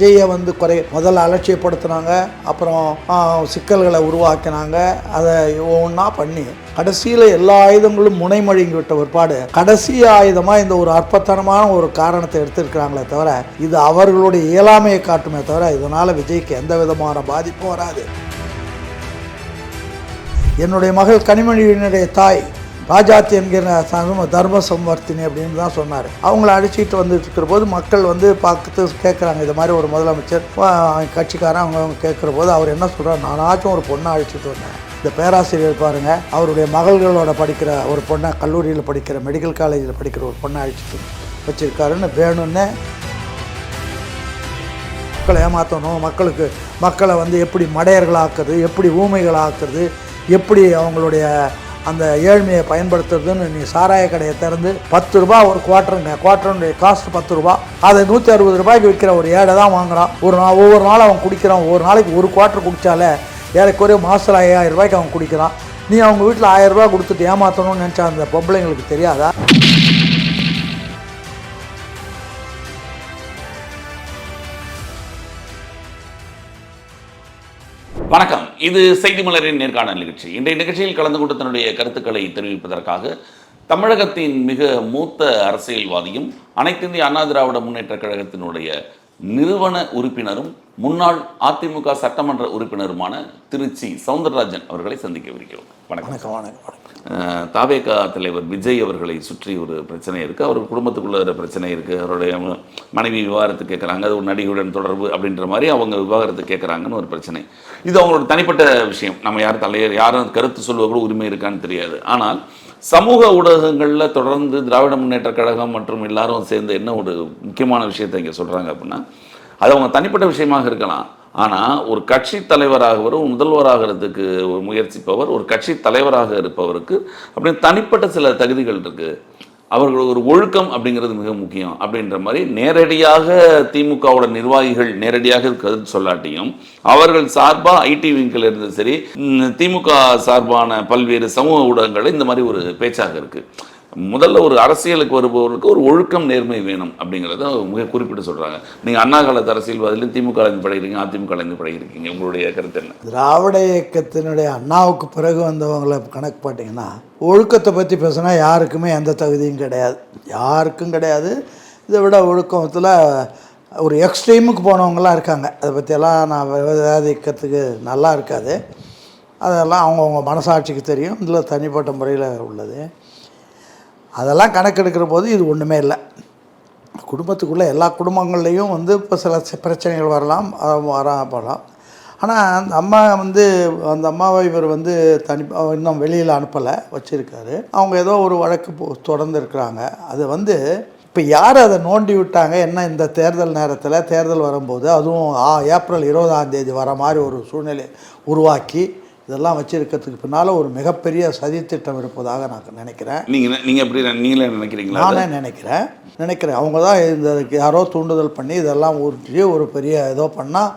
விஜயை வந்து முதல்ல அலட்சியப்படுத்தினாங்க, அப்புறம் சிக்கல்களை உருவாக்கினாங்க. அதை ஒவ்வொன்றா பண்ணி கடைசியில் எல்லா ஆயுதங்களும் முனைமழுங்கி விட்ட ஒருபாடு கடைசி ஆயுதமாக இந்த ஒரு அற்பத்தனமான ஒரு காரணத்தை எடுத்திருக்கிறாங்களே தவிர இது அவர்களுடைய இயலாமையை காட்டுமே தவிர இதனால் விஜய்க்கு எந்த விதமான பாதிப்பும் வராது. என்னுடைய மகள் கனிமொழியினுடைய தாய் ராஜாத்தி என்கிற தர்ம சம்வர்த்தினி அப்படின்னு தான் சொன்னார். அவங்கள அடிச்சுட்டு வந்துட்டு இருக்கிற போது மக்கள் வந்து பார்த்து கேட்குறாங்க, இது மாதிரி ஒரு முதலமைச்சர் கட்சிக்காரன் அவங்க கேட்குற போது அவர் என்ன சொல்கிறார், நானாச்சும் ஒரு பொண்ணை அழைச்சிட்டு வந்தேன். இந்த பேராசிரியர் பாருங்கள், அவருடைய மகள்களோட படிக்கிற ஒரு பொண்ணை, கல்லூரியில் படிக்கிற மெடிக்கல் காலேஜில் படிக்கிற ஒரு பொண்ணை அழைச்சிட்டு வச்சுருக்காருன்னு வேணும்னு மக்களை ஏமாற்றணும், மக்களை வந்து எப்படி மடையர்களாக்குறது, எப்படி ஊமைகளாக்குறது, எப்படி அவங்களுடைய அந்த ஏழ்மையை பயன்படுத்துறதுன்னு நீ சாராய கடையை திறந்து 10 ரூபா ஒரு குவார்ட்டருடைய காஸ்ட் 10 ரூபா, அதை 160 ரூபாய்க்கு விற்கிற ஒரு ஏடை தான் வாங்குறான். ஒவ்வொரு நாள் அவன் குடிக்கிறான். ஒரு நாளைக்கு ஒரு குவார்ட்டர் குடித்தாலே ஏறக்குறைய மாதத்தில் 5000 ரூபாய்க்கு அவன் குடிக்கிறான். நீ அவங்க வீட்டில் 1000 ரூபா கொடுத்துட்டு ஏமாற்றணும்னு நினச்சா அந்த பொம்பளைங்களுக்கு தெரியாதா? வணக்கம், இது செய்தி மலரின் நேர்காணல் நிகழ்ச்சி. இன்றைய நிகழ்ச்சியில் கலந்து கொண்டு தன்னுடைய கருத்துக்களை தெரிவிப்பதற்காக தமிழகத்தின் மிக மூத்த அரசியல்வாதியும் அனைத்து இந்திய அண்ணா திராவிட முன்னேற்ற கழகத்தினுடைய நிறுவன உறுப்பினரும் முன்னாள் அதிமுக சட்டமன்ற உறுப்பினருமான திருச்சி சவுந்தரராஜன் அவர்களை சந்திக்கவிருக்கிறோம். வணக்கம். தாவேகா தலைவர் விஜய் அவர்களை சுற்றி ஒரு பிரச்சனை இருக்குது. அவர் குடும்பத்துக்குள்ள பிரச்சனை இருக்குது. அவருடைய மனைவி விவாகரத்து கேட்குறாங்க, அது ஒரு நடிகையுடன் தொடர்பு அப்படின்ற மாதிரி அவங்க விவாகரத்து கேட்குறாங்கன்னு ஒரு பிரச்சனை. இது அவங்களோட தனிப்பட்ட விஷயம். நம்ம யாரும் கருத்து சொல்வதோட உரிமை இருக்கான்னு தெரியாது. ஆனால் சமூக ஊடகங்களில் தொடர்ந்து திராவிட முன்னேற்ற கழகம் மற்றும் எல்லாரும் சேர்ந்து என்ன ஒரு முக்கியமான விஷயத்தை இங்கே சொல்கிறாங்க அப்படின்னா, அது அவங்க தனிப்பட்ட விஷயமாக இருக்கலாம். ஆனால் ஒரு கட்சி தலைவராகவரும் முதல்வராகிறதுக்கு முயற்சிப்பவர், ஒரு கட்சி தலைவராக இருப்பவருக்கு அப்படின்னு தனிப்பட்ட சில தகுதிகள் இருக்குது. அவர்கள் ஒரு ஒழுக்கம் அப்படிங்கிறது மிக முக்கியம் அப்படின்ற மாதிரி நேரடியாக திமுகவோட நிர்வாகிகள் நேரடியாக கருத்து சொல்லாட்டியும் அவர்கள் சார்பாக ஐடி விங்கில் இருந்து சரி, திமுக சார்பான பல்வேறு சமூக ஊடகங்கள் இந்த மாதிரி ஒரு பேச்சாக இருக்குது. முதல்ல ஒரு அரசியலுக்கு வருபவர்களுக்கு ஒரு ஒழுக்கம் நேர்மை வேணும் அப்படிங்கிறத மிக குறிப்பிட்டு சொல்கிறாங்க. நீங்கள் அண்ணா காலத்து அரசியல்வாதிலையும் திமுக படிக்கிறீங்க, அதிமுக படிக்கிறீங்க, உங்களுடைய கருத்து என்ன? திராவிட இயக்கத்தினுடைய அண்ணாவுக்கு பிறகு வந்தவங்களை கணக்கு பார்த்தீங்கன்னா ஒழுக்கத்தை பற்றி பேசினா யாருக்குமே எந்த தகுதியும் கிடையாது, யாருக்கும் கிடையாது. இதை விட ஒழுக்கத்தில் ஒரு எக்ஸ்ட்ரீமுக்கு போனவங்களாம் இருக்காங்க. அதை பற்றியெல்லாம் நான் விவாதிக்கிறதுக்கு நல்லா இருக்காது. அதெல்லாம் அவங்கவுங்க மனசாட்சிக்கு தெரியும். இதில் தனிப்பட்ட முறையில் உள்ளது. அதெல்லாம் கணக்கெடுக்கிற போது இது ஒன்றுமே இல்லை. குடும்பத்துக்குள்ளே எல்லா குடும்பங்கள்லேயும் வந்து இப்போ சில பிரச்சனைகள் வரலாம். ஆனால் அந்த அம்மாவை இவர் வந்து இன்னும் வெளியில் அனுப்பலை, வச்சுருக்காரு. அவங்க ஏதோ ஒரு வழக்கு தொடர்ந்து இருக்கிறாங்க. அது வந்து இப்போ யார் அதை நோண்டி விட்டாங்க என்ன, இந்த தேர்தல் நேரத்தில் தேர்தல் வரும்போது அதுவும் ஏப்ரல் 20ஆம் தேதி வர மாதிரி ஒரு சூழ்நிலை உருவாக்கி இதெல்லாம் வச்சுருக்கிறதுக்கு பின்னால் ஒரு மிகப்பெரிய சதித்திட்டம் இருப்பதாக நான் நினைக்கிறேன். நீங்கள் எப்படி நீங்களே நினைக்கிறீங்களா? நானே நினைக்கிறேன். அவங்க தான் இந்த யாரோ தூண்டுதல் பண்ணி இதெல்லாம் ஒரு பெரிய ஏதோ பண்ணால்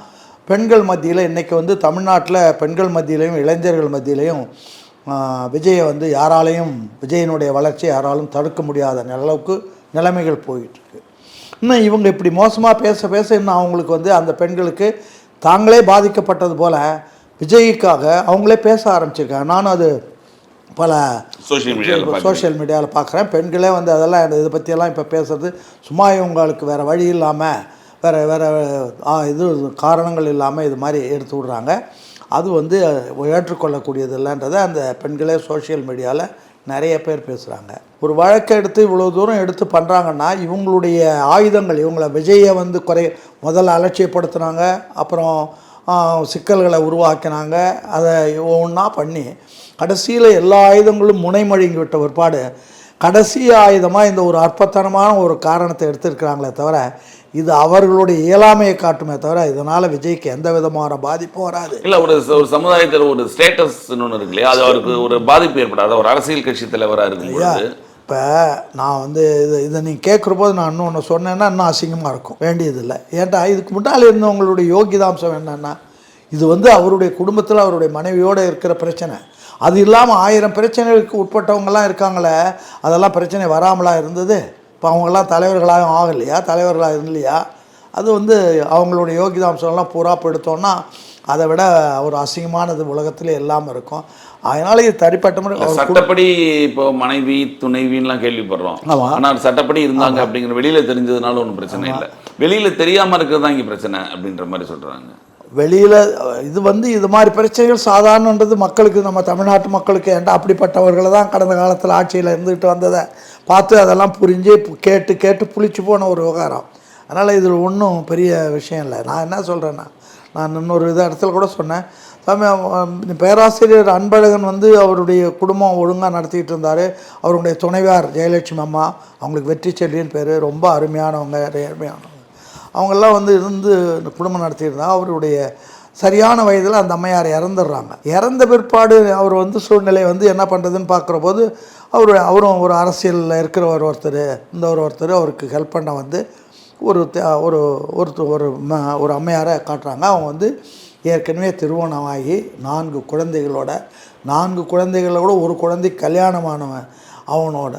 பெண்கள் மத்தியில் இன்றைக்கி வந்து தமிழ்நாட்டில் பெண்கள் மத்தியிலையும் இளைஞர்கள் மத்தியிலையும் விஜயை வந்து விஜயனுடைய வளர்ச்சி யாராலும் தடுக்க முடியாத அளவுக்கு நிலைமைகள் போயிட்டுருக்கு. இன்னும் இவங்க இப்படி மோசமாக பேச இன்னும் அவங்களுக்கு வந்து அந்த பெண்களுக்கு தாங்களே பாதிக்கப்பட்டது போல் விஜய்க்காக அவங்களே பேச ஆரம்பிச்சிருக்காங்க. நானும் அது பல சோஷியல் மீடியாவில் பார்க்குறேன். பெண்களே வந்து அதெல்லாம் இதை பற்றியெல்லாம் இப்போ பேசுகிறது சும்மா இவங்களுக்கு வேறு வழி இல்லாமல் வேறு இது காரணங்கள் இல்லாமல் இது மாதிரி எடுத்து விட்றாங்க. அது வந்து ஏற்றுக்கொள்ளக்கூடியது இல்லைன்றதை அந்த பெண்களே சோஷியல் மீடியாவில் நிறைய பேர் பேசுகிறாங்க. ஒரு வழக்கை எடுத்து இவ்வளோ தூரம் எடுத்து பண்ணுறாங்கன்னா இவங்களுடைய ஆயுதங்கள், இவங்களை விஜயை வந்து முதல்ல அலட்சியப்படுத்துனாங்க, அப்புறம் சிக்கல்களை உருவாக்கினாங்க. அதை ஒவ்வொன்றா பண்ணி கடைசியில் எல்லா ஆயுதங்களும் முனைமழுங்கி விட்ட ஒருபாடு கடைசி ஆயுதமாக இந்த ஒரு அற்பத்தனமான ஒரு காரணத்தை எடுத்திருக்கிறாங்களே தவிர இது அவர்களுடைய இயலாமையை காட்டுமே தவிர இதனால் விஜய்க்கு எந்த விதமான பாதிப்பும் வராது. இல்லை, ஒரு சமுதாயத்தில் ஒரு ஸ்டேட்டஸ் ஒன்று இருக்கு இல்லையா, அது அவருக்கு ஒரு பாதிப்பு ஏற்படாது. ஒரு அரசியல் கட்சி தலைவராக இருக்கு. இப்போ நான் வந்து இதை நீங்கள் கேட்குற போது நான் இன்னொன்று சொன்னேன்னா இன்னும் அசிங்கமாக இருக்கும், வேண்டியதில்லை. ஏன்டா இதுக்கு முன்னால் இருந்தவங்களுடைய யோகிதாம்சம் என்னென்னா, இது வந்து அவருடைய குடும்பத்தில் அவருடைய மனைவியோடு இருக்கிற பிரச்சனை. அது இல்லாமல் 1000 பிரச்சனைகளுக்கு உட்பட்டவங்களாம் இருக்காங்களே, அதெல்லாம் பிரச்சனை வராமலாக இருந்தது. இப்போ அவங்கெல்லாம் தலைவர்களாகவும் ஆகலையா, தலைவர்களாக இல்லையா? அது வந்து அவங்களுடைய யோகிதாம்சம்லாம் பூரா எடுத்தோன்னா அதை விட ஒரு அசிங்கமானது உலகத்தில் இல்லாமல் இருக்கும். அதனால் இது தனிப்பட்ட முறை சட்டப்படி இப்போ மனைவி துணைவின்லாம் கேள்விப்படுறோம். ஆனால் சட்டப்படி இருந்தாங்க அப்படிங்கிற வெளியில் தெரிஞ்சதுனால ஒன்றும் பிரச்சனை இல்லை. வெளியில் தெரியாமல் இருக்கிறது தான் இங்கே பிரச்சனை அப்படின்ற மாதிரி சொல்கிறாங்க. வெளியில் இது வந்து இது மாதிரி பிரச்சனைகள் சாதாரணன்றது மக்களுக்கு, நம்ம தமிழ்நாட்டு மக்களுக்கு ஏன்டா அப்படிப்பட்டவர்களை தான் கடந்த காலத்தில் ஆட்சியில் இருந்துகிட்டு வந்ததை பார்த்து அதெல்லாம் புரிஞ்சு கேட்டு கேட்டு புளிச்சு போன ஒரு விவகாரம். அதனால் இதில் ஒன்றும் பெரிய விஷயம் இல்லை. நான் என்ன சொல்கிறேன்னா, நான் இன்னொரு இடத்துல கூட சொன்னேன், பேராசிரியர் அன்பழகன் வந்து அவருடைய குடும்பம் ஒழுங்காக நடத்திக்கிட்டு இருந்தார். அவருடைய துணைவியார் ஜெயலட்சுமி அம்மா, அவங்களுக்கு வெற்றி செல்வின்னு பேர், ரொம்ப அருமையானவங்க, நேர்மையானவங்க. அவங்கெல்லாம் வந்து இருந்து குடும்பம் நடத்தியிருந்தாங்க. அவருடைய சரியான வயதில் அந்த அம்மையார் இறந்துடுறாங்க. இறந்த பிற்பாடு அவர் வந்து சூழ்நிலை வந்து என்ன பண்ணுறதுன்னு பார்க்குற போது அவரும் ஒரு அரசியலில் இருக்கிற ஒருத்தர், இந்த ஒருத்தர் அவருக்கு ஹெல்ப் பண்ண வந்து ஒரு ஒரு அம்மையாரை காட்டுறாங்க. அவங்க வந்து ஏற்கனவே திருமணமாகி 4 குழந்தைகளோட ஒரு குழந்தை கல்யாணமானவன் அவனோட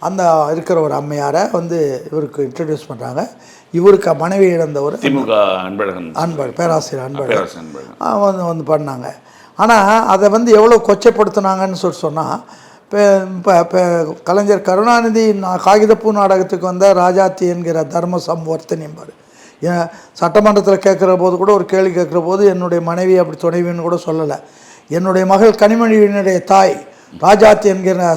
அந்த இருக்கிற ஒரு அம்மையாரை வந்து இவருக்கு இன்ட்ரடியூஸ் பண்ணுறாங்க. இவருக்கு மனைவி இழந்தவர் திமுக பேராசிரியர் அன்பழகன் வந்து பண்ணாங்க. ஆனால் அதை வந்து எவ்வளோ கொச்சைப்படுத்தினாங்கன்னு சொன்னால், இப்போ கலைஞர் கருணாநிதி காகிதப்பூ நாடகத்துக்கு வந்த ராஜாத்தி என்கிற தர்ம சம்வர்த்தன் என்பார். சட்டமன்றத்தில் கேட்குற போது கூட ஒரு கேள்வி கேட்குற போது என்னுடைய மனைவி அப்படி துணைவின்னு கூட சொல்லலை. என்னுடைய மகள் கனிமொழியினுடைய தாய் ராஜாத்தி என்கிற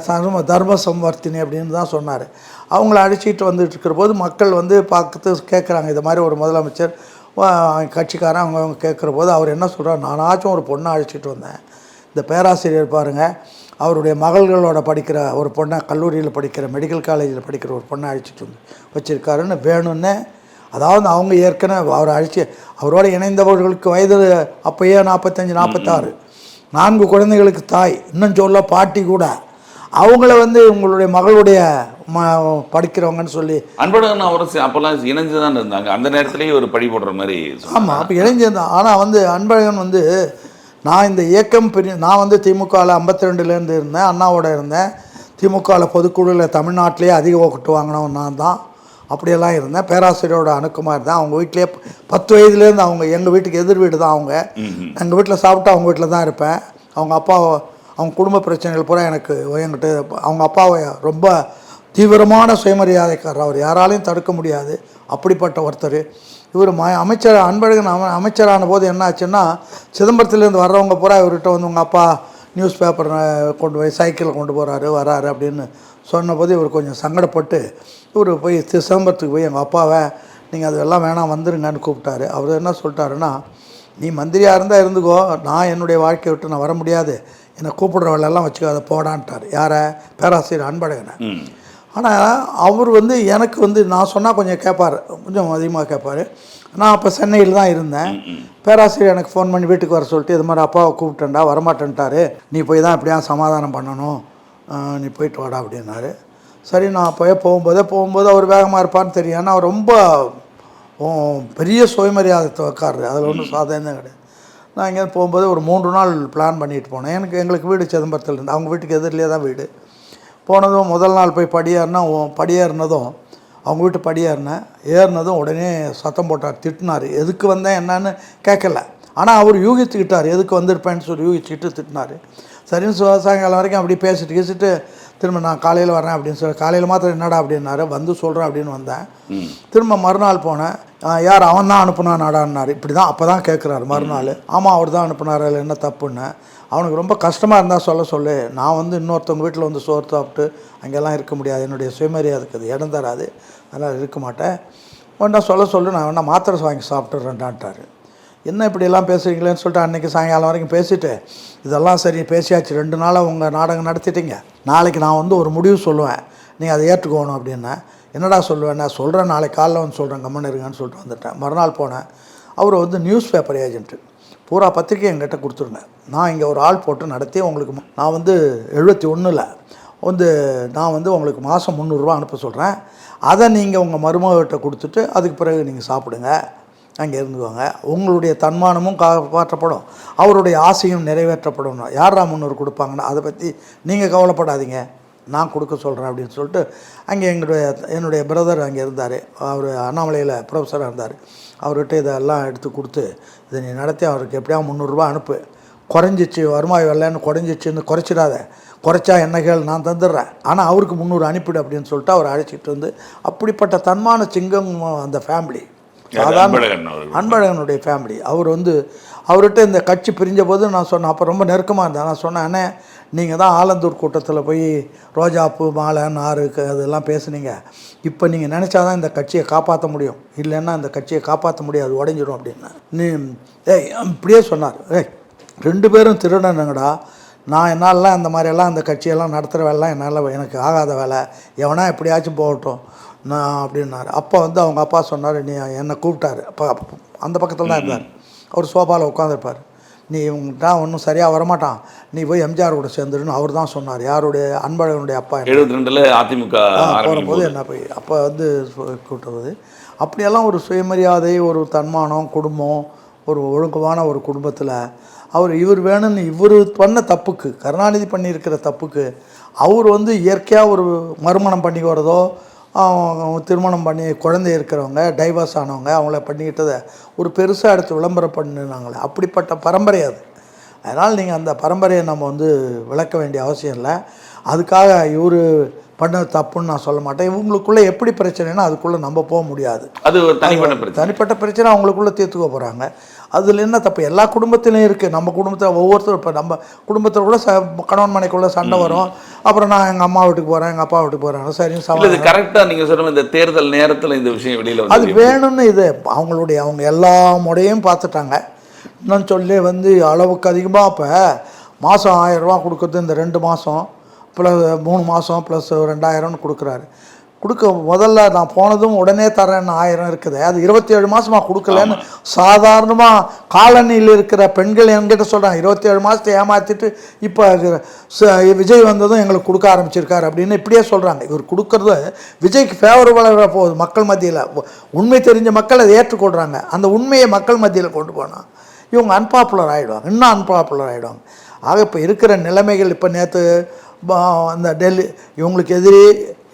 தர்ம சம்வர்த்தினி அப்படின்னு தான் சொன்னார். அவங்கள அடிச்சுட்டு வந்துட்டு இருக்கிற போது மக்கள் வந்து பார்த்து கேட்குறாங்க, இது மாதிரி ஒரு முதலமைச்சர் கட்சிக்காரன் அவங்க கேட்குற போது அவர் என்ன சொல்கிறார், நானாச்சும் ஒரு பொண்ணை அழைச்சிட்டு வந்தேன், இந்த பேராசிரியர் பாருங்கள் அவருடைய மகள்களோட படிக்கிற ஒரு பொண்ணை, கல்லூரியில் படிக்கிற மெடிக்கல் காலேஜில் படிக்கிற ஒரு பொண்ணை அழைச்சிட்டு வந்து வச்சுருக்காருன்னு வேணும்னு. அதாவது அவங்க ஏற்கனவே அவரை அவரோட இணைந்தவர்களுக்கு வயது அப்போயே 45 46, 4 குழந்தைகளுக்கு தாய், இன்னும் சொல்ல பாட்டி கூட. அவங்கள வந்து உங்களுடைய மகளுடைய படிக்கிறவங்கன்னு சொல்லி அன்பழகன் அவரும் அப்போல்லாம் இணைஞ்சு தான் இருந்தாங்க. அந்த நேரத்துலேயே ஒரு பழி போடுற மாதிரி. ஆமாம், அப்போ இணைஞ்சிருந்தான். ஆனால் வந்து அன்பழகன் வந்து நான் இந்த இயக்கம் நான் வந்து திமுகவில் 52லேருந்து இருந்தேன், அண்ணாவோட இருந்தேன். திமுகவில் பொதுக்குழுவில் தமிழ்நாட்டிலேயே அதிக ஓட்டு வாங்கினவன் நான் தான். அப்படியெல்லாம் இருந்தேன். பேராசிரியரோட அணுக்கமாக இருந்தேன். அவங்க வீட்டிலே 10 வயதுலேருந்து அவங்க எங்கள் வீட்டுக்கு எதிர் வீடு தான் அவங்க. எங்கள் வீட்டில் சாப்பிட்டு அவங்க வீட்டில் தான் இருப்பேன். அவங்க அப்பா அவங்க குடும்ப பிரச்சனைகள் பூரா என்கிட்ட அவங்க அப்பாவை ரொம்ப தீவிரமான சுயமரியாதைக்காரர், அவர் யாராலையும் தடுக்க முடியாது, அப்படிப்பட்ட ஒருத்தர். இவர் அமைச்சர் அன்பழகன் அமைச்சரான போது என்ன ஆச்சுன்னா, சிதம்பரத்துலேருந்து வர்றவங்க பூரா இவர்கிட்ட வந்து உங்கள் அப்பா நியூஸ் பேப்பர் கொண்டு போய் சைக்கிளில் கொண்டு போகிறாரு வராரு அப்படின்னு சொன்னபோது இவர் கொஞ்சம் சங்கடப்பட்டு இவர் போய் சிதம்பரத்துக்கு போய் எங்கள் அப்பாவை நீங்கள் அதெல்லாம் வேணாம் வந்துருங்கன்னு கூப்பிட்டாரு. அவர் என்ன சொல்லிட்டாருன்னா, நீ மந்திரியாக இருந்தால் இருந்துக்கோ, நான் என்னுடைய வாழ்க்கையை விட்டு நான் வர முடியாது, என்னை கூப்பிடுறவளெல்லாம் வச்சுக்காத போடான்ட்டார். யாரை? பேராசிரியர் அன்பழகனை. ஆனால் அவர் வந்து எனக்கு வந்து நான் சொன்னால் கொஞ்சம் கேட்பார், கொஞ்சம் அதிகமாக கேட்பார். நான் அப்போ சென்னையில் தான் இருந்தேன். பேராசிரியர் எனக்கு ஃபோன் பண்ணி வீட்டுக்கு வர சொல்லிட்டு இது மாதிரி அப்பாவை கூப்பிட்டேன்டா, வரமாட்டேன்ட்டார், நீ போய் தான் எப்படியா சமாதானம் பண்ணணும், நீ போயிட்டு வாடா அப்படின்னாரு. சரி, நான் போகும்போது அவர் வேகமாக இருப்பார்னு தெரியும். ஆனால் அவர் ரொம்ப பெரிய சுயமரியாதைக்காரர், அதில் ஒன்றும் சாதாரணம் கிடையாது. நான் இங்கே போகும்போது ஒரு 3 நாள் பிளான் பண்ணிட்டு போனேன். எங்களுக்கு வீடு சிதம்பரத்தில் இருந்து, அவங்க வீட்டுக்கு எதிரிலே தான் வீடு. போனதும் முதல் நாள் போய் படியேறினதும் அவங்க வீட்டு ஏறினதும் உடனே சத்தம் போட்டார், திட்டினார். எதுக்கு வந்தேன் என்னன்னு கேட்கல, ஆனால் அவர் யூகிச்சுக்கிட்டார், எதுக்கு வந்திருப்பேன்னு சொல்லி யூகிச்சுக்கிட்டு திட்டினார். சரின்னு சாயங்காலம் வரைக்கும் அப்படி பேசிட்டு திரும்ப நான் காலையில் வரேன் அப்படின்னு சொல்லி, காலையில் மாத்திரம் என்னடா அப்படின்னாரு, வந்து சொல்கிறேன் அப்படின்னு வந்தேன். திரும்ப மறுநாள் போனேன், யார் அவன் தான் அனுப்புனாடான்னாரு. இப்படி தான் அப்போ தான் கேட்குறாரு மறுநாள். ஆமாம் அவர் தான் அனுப்புனார், அதில் என்ன தப்புன்னு. அவனுக்கு ரொம்ப கஷ்டமாக இருந்தால் சொல்லு, நான் வந்து இன்னொருத்தவங்க வீட்டில் வந்து சோறு சாப்பிட்டு அங்கெல்லாம் இருக்க முடியாது, என்னுடைய சுயமரியாதைக்கு அது இடம் தராது, அதனால் இருக்க மாட்டேன், ஒன்றா சொல்லு, நான் வேணா மாத்திரை வாங்கி சாப்பிட்டுறேன்டான்ட்டார். என்ன இப்படியெல்லாம் பேசுகிறீங்களேன்னு சொல்லிட்டு அன்றைக்கி சாயங்காலம் வரைக்கும் பேசிவிட்டு, இதெல்லாம் சரி பேசியாச்சு, 2 நாளாக உங்கள் நாடகம் நடத்திட்டீங்க, நாளைக்கு நான் வந்து ஒரு முடிவு சொல்லுவேன், நீங்கள் அதை ஏற்றுக்கணும் அப்படின்னேன். என்னடா சொல்லுவேன், நான் சொல்கிறேன், நாளைக்கு காலைல வந்து சொல்கிறேன், கம்மன் இருங்கன்னு சொல்லிட்டு வந்துட்டேன். மறுநாள் போனேன். அவர் வந்து நியூஸ் பேப்பர் ஏஜென்ட்டு, பூரா பத்திரிக்கை என்கிட்ட கொடுத்துருங்க, நான் இங்கே ஒரு ஆள் போட்டு நடத்தி உங்களுக்கு நான் வந்து 71 வந்து நான் வந்து உங்களுக்கு மாதம் 300 ரூபா அனுப்ப சொல்கிறேன், அதை நீங்கள் உங்கள் மருமகிட்ட கொடுத்துட்டு அதுக்கு பிறகு நீங்கள் சாப்பிடுங்க, அங்கே இருந்துக்குவாங்க, உங்களுடைய தன்மானமும் காப்பாற்றப்படும், அவருடைய ஆசையும் நிறைவேற்றப்படும். யாரா 300 கொடுப்பாங்கன்னா அதை பற்றி நீங்கள் கவலைப்படாதீங்க நான் கொடுக்க சொல்கிறேன் அப்படின்னு சொல்லிட்டு அங்கே என்னுடைய பிரதர் அங்கே இருந்தார், அவர் அண்ணாமலையில் ப்ரொஃபஸராக இருந்தார். அவர்கிட்ட இதெல்லாம் எடுத்து கொடுத்து இதை நீ நடத்தி அவருக்கு எப்படியாவது 300 ரூபா அனுப்பு, குறைஞ்சிச்சு வருமாய் வரலன்னு குறைஞ்சிச்சின்னு குறைச்சிடாத, குறைச்சா என்னகள் நான் தந்துடுறேன், ஆனால் அவருக்கு 300 அனுப்பிடு அப்படின்னு சொல்லிட்டு அவர் அழைச்சிட்டு வந்து அப்படிப்பட்ட தன்மான சிங்கம் அந்த ஃபேமிலி, அன்பழகனுடைய ஃபேமிலி. அவர் அவர்கிட்ட இந்த கட்சி பிரிஞ்ச போது நான் சொன்னேன், அப்போ ரொம்ப நெருக்கமாக இருந்தேன். நான் சொன்னேன், அண்ணே நீங்கள் தான் ஆலந்தூர் கூட்டத்தில் போய் ரோஜாப்பூ மாலை நாறு அதெல்லாம் பேசுனீங்க, இப்போ நீங்கள் நினச்சாதான் இந்த கட்சியை காப்பாற்ற முடியும், இல்லைன்னா இந்த கட்சியை காப்பாற்ற முடியாது, உடஞ்சிடும் அப்படின்னு. நீ இப்படியே சொன்னார். 2 பேரும் திருடனுங்கடா, நான் என்னாலலாம் இந்த மாதிரியெல்லாம் இந்த கட்சியெல்லாம் நடத்துகிற வேலைலாம் எனக்கு ஆகாத வேலை, எவனா எப்படியாச்சும் போகட்டும் நான் அப்படின்னாரு. அப்போ அவங்க அப்பா சொன்னார், நீ என்னை கூப்பிட்டாரு. அப்போ அந்த பக்கத்தில் தான் இருந்தார், அவர் சோஃபாவில் உட்காந்துருப்பார். நீ இவங்ககிட்ட ஒன்றும் சரியாக வரமாட்டான், நீ போய் எம்ஜிஆர் கூட சேர்ந்துருன்னு அவர் தான் சொன்னார். யாருடைய அன்பழகனுடைய அப்பா 72 அதிமுக போகும்போது என்ன போய் அப்போ கூட்டுறது. அப்படியெல்லாம் ஒரு சுயமரியாதை, ஒரு தன்மானம், குடும்பம், ஒரு ஒழுக்கமான ஒரு குடும்பத்தில் இவர் வேணும்னு இவர் பண்ண தப்புக்கு, கருணாநிதி பண்ணியிருக்கிற தப்புக்கு அவர் இயற்கையாக ஒரு மறுமணம் பண்ணிக்கிறதோ, திருமணம் பண்ணி குழந்தை இருக்கிறவங்க, டைவர்ஸ் ஆனவங்க, அவங்கள பண்ணிக்கிட்டதை ஒரு பெருசாக எடுத்து விளம்பரம் பண்ணினாங்களே, அப்படிப்பட்ட பரம்பரை அது. அதனால் நீங்கள் அந்த பரம்பரையை நம்ம விளக்க வேண்டிய அவசியம் இல்லை. அதுக்காக இவர் பண்ண தப்புன்னு நான் சொல்ல மாட்டேன். இவங்களுக்குள்ளே எப்படி பிரச்சனைனா அதுக்குள்ளே நம்ம போக முடியாது, அது தனிப்பட்ட பிரச்சனை அவங்களுக்குள்ளே தீர்த்துக்க போகிறாங்க. அதில் என்ன தப்பு, எல்லா குடும்பத்திலையும் இருக்குது. நம்ம குடும்பத்தில் ஒவ்வொருத்தரும் இப்போ நம்ம குடும்பத்தில் கூட கணவன் மனைக்குள்ளே சண்டை வரும். அப்புறம் நான் எங்கள் அம்மா வீட்டுக்கு போகிறேன், எங்கள் அப்பா வீட்டுக்கு போகிறேன், சரி இது கரெக்டாக நீங்கள் சொல்கிற இந்த தேர்தல் நேரத்தில் இந்த விஷயம் வெளியில் அது வேணும்னு அவங்க எல்லா முறையும் பார்த்துட்டாங்க. இன்னும் சொல்லி அளவுக்கு அதிகமாக இப்போ மாதம் 1000 ரூபா கொடுக்குறது, இந்த 2 மாதம் ப்ளஸ் 3 மாதம் ப்ளஸ் 2000 கொடுக்குறாரு. முதல்ல நான் போனதும் உடனே தரேன்னு 1000 இருக்குது, அது 27 மாதமாக கொடுக்கலன்னு சாதாரணமாக காலனியில் இருக்கிற பெண்கள் என்கிட்ட சொல்கிறாங்க. 27 மாதத்தை ஏமாற்றிட்டு இப்போ விஜய் வந்ததும் எங்களுக்கு கொடுக்க ஆரம்பிச்சிருக்காரு அப்படின்னு இப்படியே சொல்கிறாங்க. இவர் கொடுக்குறது விஜய்க்கு ஃபேவரபுளாக போகுது மக்கள் மத்தியில். உண்மை தெரிஞ்ச மக்கள் அதை ஏற்றுக்கொள்கிறாங்க. அந்த உண்மையை மக்கள் மத்தியில் கொண்டு போனால் இவங்க அன்பாப்புலர் ஆகிடுவாங்க, இன்னும் அன்பாப்புலர் ஆகிடுவாங்க. ஆக இப்போ இருக்கிற நிலைமைகள், இப்போ நேற்று அந்த டெல்லி இவங்களுக்கு எதிரி,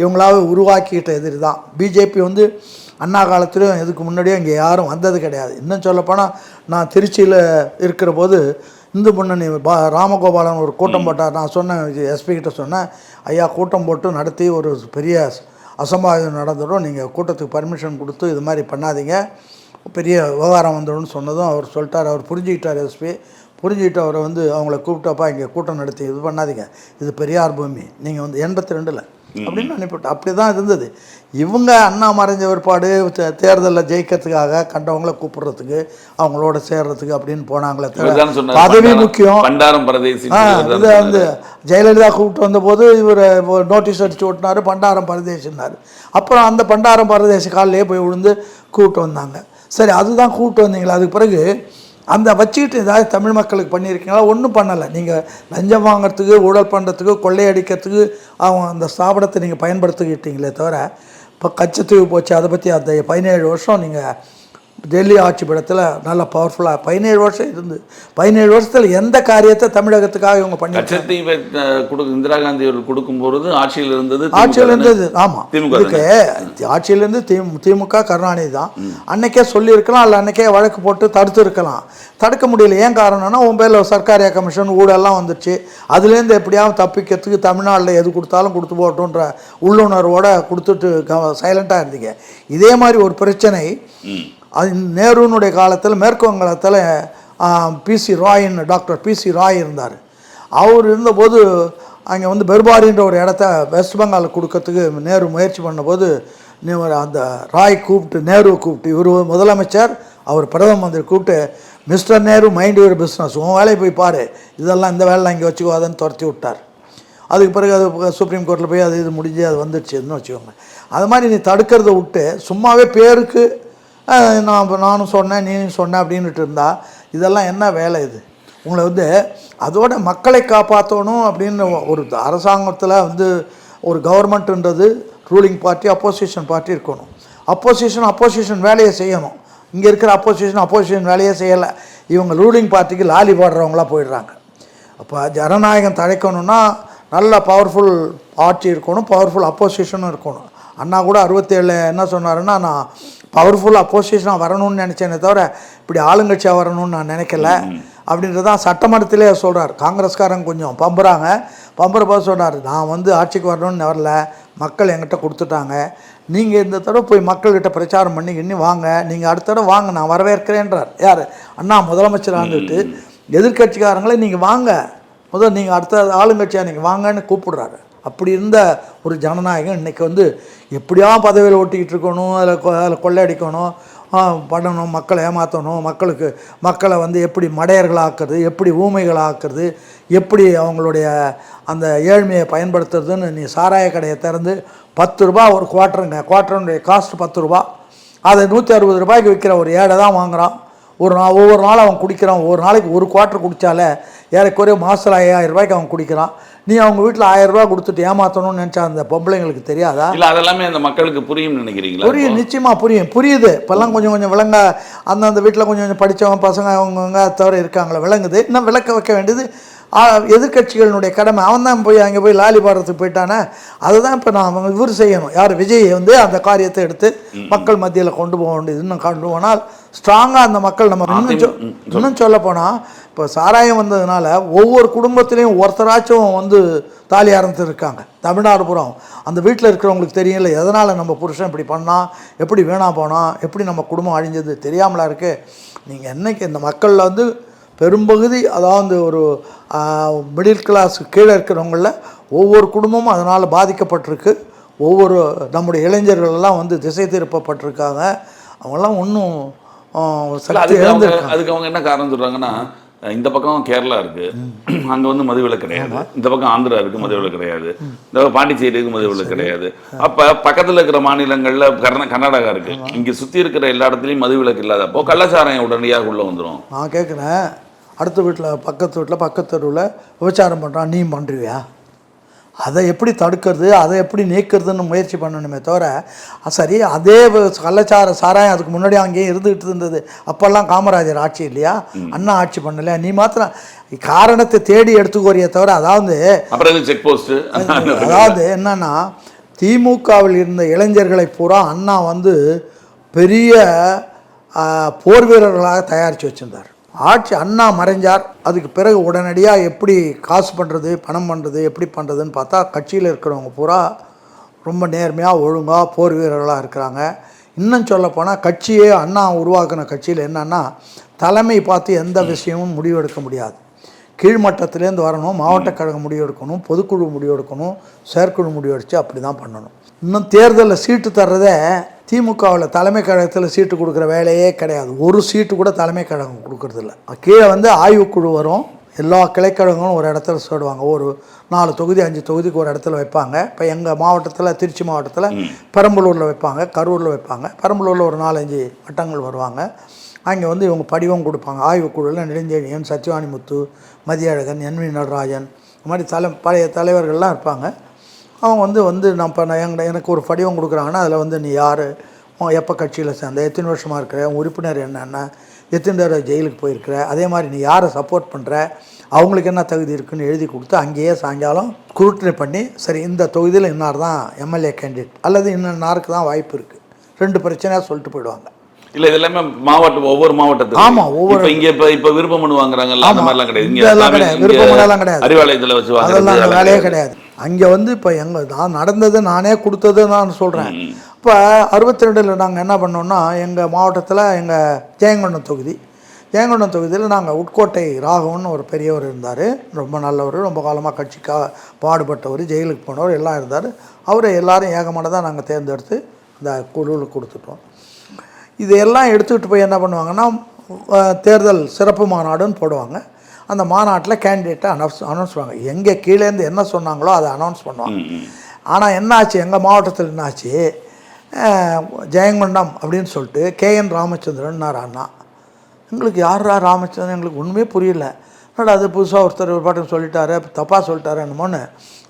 இவங்களாவே உருவாக்கிக்கிட்ட எதிரி தான் பிஜேபி. அண்ணா காலத்துலேயும் இதுக்கு முன்னாடியும் இங்கே யாரும் வந்தது கிடையாது. இன்னும் சொல்லப்போனால் நான் திருச்சியில் இருக்கிற போது இந்து முன்னணி ராமகோபாலன் ஒரு கூட்டம் போட்டார். நான் சொன்னேன், எஸ்பி கிட்ட சொன்னேன், ஐயா கூட்டம் போட்டு நடத்தி ஒரு பெரிய அசம்பாவிதம் நடந்துடும், நீங்கள் கூட்டத்துக்கு பர்மிஷன் கொடுத்து இது மாதிரி பண்ணாதீங்க, பெரிய விவகாரம் வந்துடும்னு சொன்னதும் அவர் சொல்லிட்டார். அவர் புரிஞ்சுக்கிட்டார், எஸ்பி புரிஞ்சுக்கிட்டு அவரை அவங்கள கூப்பிட்டப்பா இங்கே கூட்டம் நடத்தி இது பண்ணாதீங்க, இது பெரியார் பூமி, நீங்கள் 82 அப்படின்னு அனுப்பிவிட்டேன். அப்படி தான் இருந்தது. இவங்க அண்ணா மறைஞ்ச பிற்பாடு தேர்தலில் ஜெயிக்கிறதுக்காக கண்டவங்களை கூப்பிடுறதுக்கு, அவங்களோட சேர்றதுக்கு அப்படின்னு போனாங்களே தவிர பதவி முக்கியம். இது ஜெயலலிதா கூப்பிட்டு வந்தபோது இவர் நோட்டீஸ் அடித்து ஓட்டினார், பண்டாரம் பரதேசினார். அப்புறம் அந்த பண்டாரம் பரதேசி காலிலே போய் விழுந்து கூப்பிட்டு வந்தாங்க. சரி, அதுதான் கூப்பிட்டு வந்தீங்களா, அதுக்கு பிறகு அந்த வச்சுக்கிட்டு ஏதாவது தமிழ் மக்களுக்கு பண்ணியிருக்கீங்களா? ஒன்றும் பண்ணலை. நீங்கள் லஞ்சம் வாங்கிறதுக்கு, ஊழல் பண்ணுறதுக்கு, கொள்ளையடிக்கிறதுக்கு அவங்க அந்த ஸ்தாபனத்தை நீங்கள் பயன்படுத்திக்கிட்டீங்களே தவிர, இப்போ கச்சத்தீவு போச்சு, அதை பற்றி அந்த 17 வருஷம் நீங்கள் டெல்லி ஆட்சி படத்தில் நல்லா பவர்ஃபுல்லாக 17 வருஷம் இருந்து 17 வருஷத்தில் எந்த காரியத்தை தமிழகத்துக்காக இவங்க பண்ணி இந்திரா காந்தி அவர்கள் கொடுக்கும்போது ஆட்சியில் இருந்தது. ஆமாம், இதுக்கு ஆட்சியிலேருந்து திமுக கருணாநிதி தான். அன்னைக்கே சொல்லியிருக்கலாம், இல்லை அன்னைக்கே வழக்கு போட்டு தடுத்து இருக்கலாம். தடுக்க முடியல. ஏன் காரணம்னா உன் பேரில் சர்க்காரியா கமிஷன் ஊழல்லாம் வந்துடுச்சு. அதுலேருந்து எப்படியாவது தப்பிக்கிறதுக்கு தமிழ்நாட்டில் எது கொடுத்தாலும் கொடுத்து போட்டோன்ற உள்ளுணர்வோடு கொடுத்துட்டு சைலண்ட்டாக இருந்தீங்க. இதே மாதிரி ஒரு பிரச்சனை அது நேருனுடைய காலத்தில் மேற்கு வங்காளத்தில் டாக்டர் பிசி ராய் இருந்தார். அவர் இருந்தபோது அங்கே பெர்பாரின்ற ஒரு இடத்த வெஸ்ட் பெங்காலில் கொடுக்கறதுக்கு நேரு முயற்சி பண்ணபோது அந்த ராய் கூப்பிட்டு, நேரு கூப்பிட்டு, இவர் முதலமைச்சர், அவர் பிரதம மந்திரி கூப்பிட்டு, mister Nehru mind your business, உன் வேலையை போய் பாரு, இதெல்லாம் இந்த வேலை இங்கே வச்சுக்கோதான்னு துரத்தி விட்டார். அதுக்கு பிறகு அது சுப்ரீம் கோர்ட்டில் போய் இது முடிஞ்சு அது வந்துடுச்சுன்னு வச்சுக்கோங்க. அது மாதிரி நீ தடுக்கிறத விட்டு சும்மாவே பேருக்கு நானும் சொன்னேன் நீனும் சொன்னேன் அப்படின்ட்டு இருந்தால் இதெல்லாம் என்ன வேலை? இது உங்களை அதோட மக்களை காப்பாற்றணும் அப்படின்னு ஒரு அரசாங்கத்தில் ஒரு கவர்மெண்ட்டுன்றது ரூலிங் பார்ட்டி, அப்போசிஷன் பார்ட்டி இருக்கணும். அப்போசிஷன் வேலையை செய்யணும். இங்கே இருக்கிற அப்போசிஷன் வேலையே செய்யலை. இவங்க ரூலிங் பார்ட்டிக்கு லாலி பாடுறவங்களாம் போயிடுறாங்க. அப்போ ஜனநாயகம் தழைக்கணும்னா நல்ல பவர்ஃபுல் ஆட்சி இருக்கணும், பவர்ஃபுல் அப்போசிஷனும் இருக்கணும். அண்ணா கூட 67 என்ன சொன்னாருன்னா, நான் பவர்ஃபுல் அப்போசிஷனாக வரணும்னு நினச்சேனே தவிர இப்படி ஆளுங்கட்சியாக வரணும்னு நான் நினைக்கல அப்படின்றதான் சட்டமன்றத்திலே சொல்கிறார். காங்கிரஸ்காரங்க கொஞ்சம் பம்புறப்போ சொன்னார், நான் வந்து ஆட்சிக்கு வரணும்னு வரல, மக்கள் என்கிட்ட கொடுத்துட்டாங்க, நீங்கள் இந்த தடவை போய் மக்கள்கிட்ட பிரச்சாரம் பண்ணி இன்னும் வாங்க, நீங்கள் அடுத்த தடவை வாங்க, நான் வரவேற்கிறேன்றார். யார்? அண்ணா முதலமைச்சராக இருந்துட்டு எதிர்கட்சிக்காரங்களே நீங்கள் வாங்க, முதல் நீங்கள் அடுத்த ஆளுங்கட்சியாக நீங்கள் வாங்கன்னு கூப்பிடுறாரு. அப்படி இருந்த ஒரு ஜனநாயகம் இன்றைக்கி வந்து எப்படியா பதவியில் ஒட்டிக்கிட்டு இருக்கணும், அதில் கொள்ளையடிக்கணும், பண்ணணும், மக்களை ஏமாற்றணும், மக்களை வந்து எப்படி மடையர்களாக்குறது, எப்படி ஊமைகளாக்குறது, எப்படி அவங்களுடைய அந்த ஏழ்மையை பயன்படுத்துறதுன்னு நீ சாராய கடையை திறந்து 10 ரூபா ஒரு குவார்ட்டருடைய காஸ்ட் 10 ரூபா, அதை 160 ரூபாய்க்கு விற்கிற ஒரு ஏடை தான் வாங்குகிறான். ஒவ்வொரு நாளும் அவன் குடிக்கிறான். ஒரு நாளைக்கு ஒரு குவார்ட்டர் குடித்தாலே ஏறக்குறைய மாதத்தில் 5000 ரூபாய்க்கு அவன் குடிக்கிறான். நீ அவங்க வீட்டில் 1000 ரூபா கொடுத்துட்டு ஏமாற்றணும்னு நினச்சா அந்த பொம்பளைங்களுக்கு தெரியாதா? இல்லை, அதெல்லாமே அந்த மக்களுக்கு புரியும் நினைக்கிறீங்களா? புரியும், நிச்சயமாக புரியுது. இப்போல்லாம் கொஞ்சம் விளங்க, அந்தந்த வீட்டில் கொஞ்சம் படித்தவங்க பசங்க அவங்கவுங்க தவிர இருக்காங்களே, விளங்குது. இன்னும் விளக்க வைக்க வேண்டியது எதிர்கட்சிகளினுடைய கடமை. அவன் தான் போய் அங்கே போய் லாலி பாடுறதுக்கு போயிட்டானே, அதுதான் இப்போ நான் இவர் செய்யணும். யார்? விஜய் வந்து அந்த காரியத்தை எடுத்து மக்கள் மத்தியில் கொண்டு போக வேண்டியது. இன்னும் கொண்டு போனால் ஸ்ட்ராங்காக அந்த மக்கள் நம்ம இன்னும் சொல்ல போனால் இப்போ சாராயம் வந்ததுனால ஒவ்வொரு குடும்பத்திலையும் ஒருத்தராச்சும் வந்து தாலி ஆரம்பிச்சிருக்காங்க. தமிழ்நாடு புறம் அந்த வீட்டில் இருக்கிறவங்களுக்கு தெரியல, எதனால் நம்ம புருஷன் இப்படி பண்ணால், எப்படி வீணாக போனால், எப்படி நம்ம குடும்பம் அழிஞ்சது தெரியாமலா இருக்குது. நீங்கள் என்னைக்கு இந்த மக்களில் வந்து பெரும்பகுதி, அதாவது ஒரு மிடில் கிளாஸ் கீழே இருக்கிறவங்களில் ஒவ்வொரு குடும்பமும் அதனால் பாதிக்கப்பட்டிருக்கு. ஒவ்வொரு நம்முடைய இளைஞர்களெல்லாம் வந்து திசை திருப்பப்பட்டிருக்காங்க. அவங்கெல்லாம் ஒன்றும் அதுக்கு அவங்க என்ன காரணம் சொல்கிறாங்கன்னா, இந்த பக்கம் கேரளா இருக்கு, அங்கே வந்து மதுவிலக்கு கிடையாது, இந்த பக்கம் ஆந்திரா இருக்கு, மதுவிலக்கு கிடையாது, இந்த பாண்டிச்சேரி இருக்கு, மதுவிலக்கு கிடையாது. அப்போ பக்கத்தில் இருக்கிற மாநிலங்களில் கர்நாடகா இருக்கு, இங்கே சுற்றி இருக்கிற எல்லா இடத்துலையும் மதுவிலக்கு இல்லாதப்போ கள்ளச்சாராயம் உடனடியாக உள்ளே வந்துடும். நான் கேட்குறேன், அடுத்த வீட்டில் பக்கத்து தெருவில் விபச்சாரம் பண்ணுறான், நீ பண்ணுறியா? அதை எப்படி தடுக்கிறது, அதை எப்படி நீக்கிறதுன்னு முயற்சி பண்ணணுமே தவிர, சரி அதே சாராயம் அதுக்கு முன்னாடி அங்கேயே இருந்துகிட்டு இருந்தது. அப்போல்லாம் காமராஜர் ஆட்சி இல்லையா, அண்ணா ஆட்சி பண்ணலையா? நீ மாத்திரம் காரணத்தை தேடி எடுத்துக்கோரிய தவிர, அதாவது என்னன்னா, திமுகவில் இருந்த இளைஞர்களை பூரா அண்ணா வந்து பெரிய போர் வீரர்களாக தயாரித்து வச்சுருந்தார். ஆட்சி அண்ணா மறைஞ்சார், அதுக்கு பிறகு உடனடியாக எப்படி காசு பண்ணுறது, பணம் பண்ணுறது, எப்படி பண்ணுறதுன்னு பார்த்தா கட்சியில் இருக்கிறவங்க பூரா ரொம்ப நேர்மையாக ஒழுங்காக போர் வீரர்களாக இருக்கிறாங்க. இன்னும் சொல்லப்போனால் கட்சியே அண்ணா உருவாக்கின கட்சியில் என்னென்னா, தலைமை பார்த்து எந்த விஷயமும் முடிவெடுக்க முடியாது. கீழ்மட்டத்திலேருந்து வரணும், மாவட்ட கழகம் முடிவெடுக்கணும், பொதுக்குழு முடிவெடுக்கணும், செயற்குழு முடிவெடுத்து அப்படி தான் பண்ணணும். இன்னும் தேர்தலில் சீட்டு தர்றதே திமுகவில் தலைமை கழகத்தில் சீட்டு கொடுக்குற வேலையே கிடையாது. ஒரு சீட்டு கூட தலைமை கழகம் கொடுக்கறதில்ல. கீழே வந்து ஆய்வுக்குழு வரும், எல்லா கிளைக்கழகங்களும் ஒரு இடத்துல சொல்லுவாங்க, ஒரு 4 தொகுதி 5 தொகுதிக்கு ஒரு இடத்துல வைப்பாங்க. இப்போ எங்கள் மாவட்டத்தில், திருச்சி மாவட்டத்தில் பெரம்பலூரில் வைப்பாங்க, கரூரில் வைப்பாங்க. பெரம்பலூரில் ஒரு 4-5 வட்டங்கள் வருவாங்க. அங்கே வந்து இவங்க படிவம் கொடுப்பாங்க. ஆய்வுக்குழுவில் நெடுஞ்செழியன், சச்சிவாணிமுத்து, மதியழகன், என் வி நடராஜன், இந்த மாதிரி பழைய தலைவர்கள்லாம் இருப்பாங்க. அவங்க வந்து எனக்கு ஒரு படிவம் கொடுக்குறாங்கன்னா, அதில் வந்து நீ யார், எப்போ கட்சியில் சேர்ந்த, எத்தனை வருஷமாக இருக்கிற, உறுப்பினர் என்னென்ன, எத்தனை தடவை ஜெயிலுக்கு போயிருக்கிற, அதே மாதிரி நீ யாரை சப்போர்ட் பண்ணுற, அவங்களுக்கு என்ன தகுதி இருக்குதுன்னு எழுதி கொடுத்து அங்கேயே சாயங்காலம் குரூட்டனை பண்ணி, சரி இந்த தொகுதியில் இன்னார் தான் எம்எல்ஏ கேண்டிடேட் அல்லது இன்னாருக்கு தான் வாய்ப்பு இருக்குது, 2 பிரச்சனையாக சொல்லிட்டு போயிடுவாங்க. இல்ல இது எல்லாமே ஒவ்வொரு மாவட்டத்துக்கு. ஆமா, ஒவ்வொரு இப்ப விருப்பம் மனு வாங்குறாங்கல்ல, அந்த மாதிரிலாம் கிடையாது. விருப்பம் மனுலாம் கிடையாது, அறிவாலயத்தில் வச்சு அதெல்லாம் வேலையே கிடையாது. அங்கே வந்து இப்போ நான் நடந்தது, நானே கொடுத்தது நான் சொல்கிறேன். இப்போ 62 நாங்கள் என்ன பண்ணோம்னா, எங்கள் மாவட்டத்தில் எங்கள் ஜெயங்கொண்டம் தொகுதியில் நாங்கள் உட்கோட்டை ராகவன் ஒரு பெரியவர் இருந்தார், ரொம்ப நல்லவர், ரொம்ப காலமாக கட்சிக்காக பாடுபட்டவர், ஜெயிலுக்கு போனவர் எல்லாம் இருந்தார். அவரை எல்லாரும் ஏகமானதாக நாங்கள் தேர்ந்தெடுத்து இந்த குழுவில் கொடுத்துட்டோம். இதையெல்லாம் எடுத்துக்கிட்டு போய் என்ன பண்ணுவாங்கன்னா, தேர்தல் சிறப்பு மாநாடுன்னு போடுவாங்க. அந்த மாநாட்டில் கேண்டிடேட்டை அனௌன்ஸ் பண்ணுவாங்க. எங்கே கீழேருந்து என்ன சொன்னாங்களோ அதை அனௌன்ஸ் பண்ணுவாங்க. ஆனால் என்னாச்சு, எங்கள் மாவட்டத்தில் என்னாச்சு, ஜெயங்கொண்டம் அப்படின்னு சொல்லிட்டு KN ராமச்சந்திரன்னார் அண்ணா. எங்களுக்கு யாரா ராமச்சந்திரன், எங்களுக்கு ஒன்றுமே புரியல. அது புதுசாக ஒருத்தர் ஒரு பாட்டு சொல்லிட்டாரு, தப்பாக சொல்லிட்டாரு என்னமோன்னு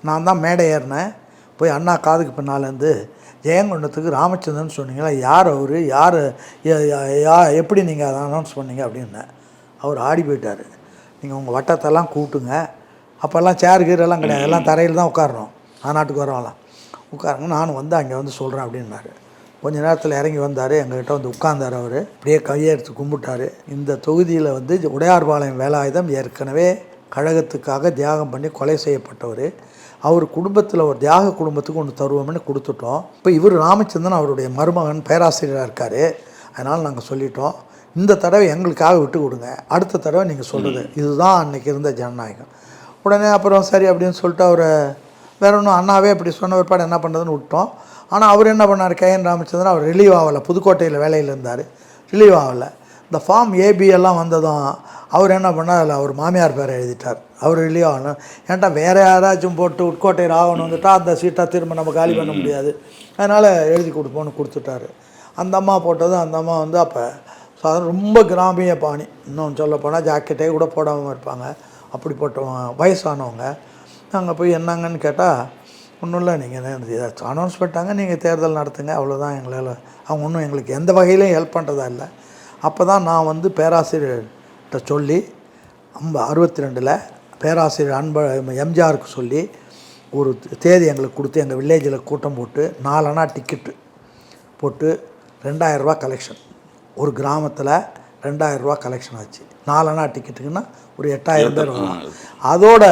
நான் தான் மேடை ஏறினேன். போய் அண்ணா காதுக்கு பின்னாலேருந்து, ஜெயங்கொண்டத்துக்கு ராமச்சந்திரன் சொன்னீங்களா, யார் அவர், எப்படி நீங்கள் அதை அனௌன்ஸ் பண்ணீங்க அப்படின்னு. அவர் ஆடி போயிட்டார். நீங்கள் உங்கள் வட்டத்தெல்லாம் கூட்டுங்க, அப்போல்லாம் சேர் கீரெல்லாம் கிடையாது, எல்லாம் தரையில் தான் உட்காரணும். நாட்டுக்கு வரவங்களாம் உட்காருங்க, நானும் வந்து அங்கே வந்து சொல்கிறேன் அப்படின்னாரு. கொஞ்ச நேரத்தில் இறங்கி வந்தார், எங்ககிட்ட வந்து உட்கார்ந்தார். அவர் அப்படியே கையை எடுத்து கும்பிட்டார். இந்த தொகுதியில் வந்து உடையார்பாளையம் வேலாயுதம் ஏற்கனவே கழகத்துக்காக தியாகம் பண்ணி கொலை செய்யப்பட்டவர். அவர் குடும்பத்தில் ஒரு தியாக குடும்பத்துக்கு ஒன்று தருவோம்னு கொடுத்துட்டோம். இப்போ இவர் ராமச்சந்திரன் அவருடைய மருமகன் பேராசிரியராக இருக்கார். அதனால் நாங்கள் சொல்லிட்டோம், இந்த தடவை எங்களுக்காக விட்டு கொடுங்க, அடுத்த தடவை நீங்கள் சொல்கிறது இதுதான் அன்றைக்கி இருந்த ஜனநாயகம். உடனே அப்புறம் சரி அப்படின்னு சொல்லிட்டு அவரை வேற ஒன்றும் அண்ணாவே அப்படி சொன்ன பிற்பாடு என்ன பண்ணுறதுன்னு விட்டோம். ஆனால் அவர் என்ன பண்ணார், KN ராமச்சந்திரன், அவர் ரிலீவ் ஆகலை, புதுக்கோட்டையில் வேலையில் இருந்தார், ரிலீவ் ஆகலை. இந்த ஃபார்ம் ஏபி எல்லாம் வந்ததும் அவர் என்ன பண்ணார், அதில் அவர் மாமியார் பேரை எழுதிட்டார். அவர் ரிலீவ் ஆகணும், ஏன்ட்டா வேறு யாராச்சும் போட்டு உட்கோட்டை ராகவன் வந்துட்டால் அந்த சீட்டாக திரும்ப நம்ம காலி பண்ண முடியாது, அதனால் எழுதி கொடுப்போன்னு கொடுத்துட்டாரு. அந்த அம்மா போட்டதும் அந்த அம்மா வந்து அப்போ சாதாரண ரொம்ப கிராமிய பாணி, இன்னும் சொல்ல போனால் ஜாக்கெட்டே கூட போடாமல் இருப்பாங்க, அப்படிப்பட்டவங்க வயசானவங்க. நாங்கள் போய் என்னங்கன்னு கேட்டால், ஒன்றும் இல்லை, நீங்கள் ஏதாச்சும் அனௌன்ஸ் பண்ணிட்டாங்க, நீங்கள் தேர்தல் நடத்துங்க, அவ்வளோதான். எங்களால் அவங்க ஒன்றும் எங்களுக்கு எந்த வகையிலையும் ஹெல்ப் பண்ணுறதா இல்லை. அப்போ தான் நான் வந்து பேராசிரியர்கிட்ட சொல்லி 62 பேராசிரியர் எம்ஜிஆருக்கு சொல்லி ஒரு தேதி எங்களுக்கு கொடுத்து எங்கள் வில்லேஜில் கூட்டம் போட்டு 4 அணா டிக்கெட்டு போட்டு 2000 ரூபா கலெக்ஷன், ஒரு கிராமத்தில் 2000 ரூபா கலெக்ஷன் ஆச்சு. 4 அணா டிக்கெட்டுக்குன்னா ஒரு 8000 பேர் வரும். அதோட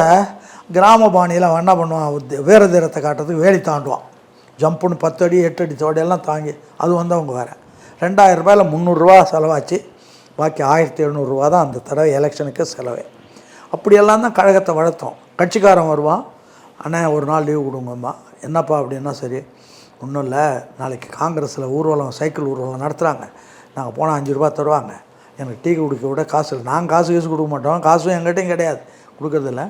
கிராம பாணியில் அவன் என்ன பண்ணுவான், வீர தீரத்தை காட்டுறதுக்கு வேலி தாண்டுவான், ஜம்ப்புன்னு 10 அடி 8 அடி தோடையெல்லாம் தாங்கி, அது வந்து அவங்க வேறு. 2000 ரூபாயில் 300 ரூபா செலவாச்சு, பாக்கி 1700 ரூபா தான் அந்த தடவை எலெக்ஷனுக்கு செலவே. அப்படியெல்லாம் தான் கழகத்தை வளர்த்தோம். கட்சிக்காரன் வருவான், அண்ணே ஒரு நாள் லீவு கொடுங்கம்மா, என்னப்பா அப்படின்னா, சரி ஒன்றும் இல்லை, நாளைக்கு காங்கிரஸில் ஊர்வலம், சைக்கிள் ஊர்வலம் நடத்துகிறாங்க, நாங்கள் போனால் 5 ரூபா தருவாங்க, எனக்கு டீ குடிக்க விட காசு இல்லை. நாங்கள் காசு கொடுக்க மாட்டோம், காசும் எங்கிட்டையும் கிடையாது, கொடுக்குறதில்ல.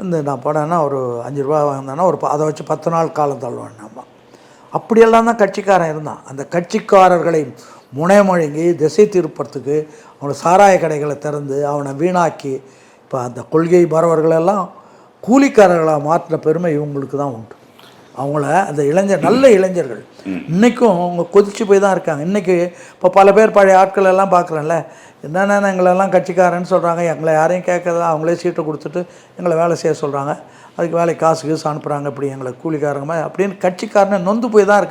இந்த நான் போனேன்னா ஒரு 5 ரூபா வாங்கினேன்னா ஒரு அதை வச்சு 10 நாள் காலம் தள்ளுவேன் நம்ம. அப்படியெல்லாம் தான் கட்சிக்காரன் இருந்தான். அந்த கட்சிக்காரர்களை முனைமொழிங்கி திசை திருப்பறத்துக்கு அவனை சாராய கடைகளை திறந்து அவனை வீணாக்கி இப்போ அந்த கொள்கை பரவர்களெல்லாம் கூலிக்காரர்களாக மாற்றின பெருமை இவங்களுக்கு தான் உண்டு. அவங்கள அந்த நல்ல இளைஞர்கள் இன்றைக்கும் அவங்க கொதிச்சு போய் தான் இருக்காங்க. இன்றைக்கி இப்போ பல பேர் பழைய ஆட்கள் எல்லாம் பார்க்குறேன்ல, என்னென்ன எங்களெல்லாம் கட்சிக்காரன்னு சொல்கிறாங்க, எங்களை யாரையும் கேட்கறதா, அவங்களே சீட்டை கொடுத்துட்டு எங்களை வேலை செய்ய சொல்கிறாங்க, அதுக்கு வேலை காசு அனுப்புகிறாங்க, இப்படி எங்களை கூலிக்காரங்க அப்படின்னு கட்சிக்காரனை நொந்து போய் தான் இருக்காங்க.